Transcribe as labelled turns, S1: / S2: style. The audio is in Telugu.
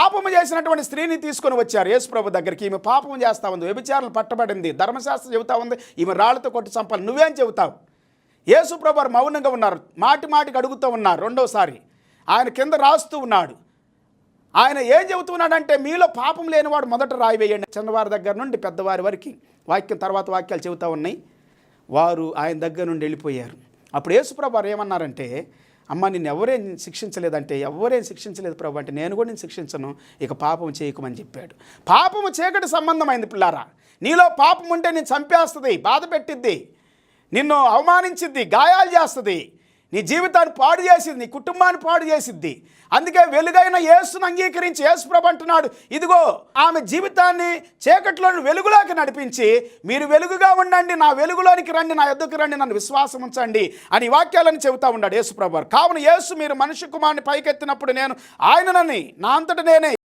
S1: పాపము చేసినటువంటి స్త్రీని తీసుకొని వచ్చారు యేసుప్రభు దగ్గరికి. ఈమె పాపం చేస్తూ ఉంది, వ్యభిచారాలు పట్టబడింది, ధర్మశాస్త్రం చెబుతా ఉంది ఈమె రాళ్లతో కొట్టి చంపాలి, నువ్వేం చెబుతావు? యేసుప్రభు వారు మౌనంగా ఉన్నారు, మాటికి అడుగుతూ ఉన్నారు. రెండోసారి ఆయన కింద రాస్తూ ఉన్నాడు. ఆయన ఏం చెబుతున్నాడంటే, మీలో పాపం లేనివాడు మొదట రాయి వేయండి. చిన్నవారి దగ్గర నుండి పెద్దవారి వరకు వాక్యం తర్వాత వాక్యాలు చెబుతూ ఉన్నాయి. వారు ఆయన దగ్గర నుండి వెళ్ళిపోయారు. అప్పుడు యేసుప్రభు వారు ఏమన్నారంటే, అమ్మ నిన్ను ఎవరేం శిక్షించలేదంటే, ఎవరేం శిక్షించలేదు ప్రభు అంటే, నేను కూడా నేను శిక్షించను, ఇక పాపం చేయకమని చెప్పాడు. పాపము చీకటి సంబంధమైంది పిల్లారా. నీలో పాపం ఉంటే నేను చంపేస్తుంది, బాధ పెట్టిద్ది, నిన్ను అవమానించిద్ది, గాయాలు చేస్తుంది, నీ జీవితాన్ని పాడు చేసిద్ది, నీ కుటుంబాన్ని పాడు చేసిద్ది. అందుకే వెలుగైన యేసును అంగీకరించి యేసుప్రభు అంటున్నాడు, ఇదిగో ఆమె జీవితాన్ని చీకట్లో వెలుగులోకి నడిపించి, మీరు వెలుగుగా ఉండండి, నా వెలుగులోనికి రండి, నా యొద్దకు రండి, నన్ను విశ్వాసం ఉంచండి అని వాక్యాలను చెబుతూ ఉన్నాడు యేసుప్రభు. కావున యేసు మీరు మనుష్య కుమారుని పైకెత్తినప్పుడు నేను ఆయననని నా అంతట నేనే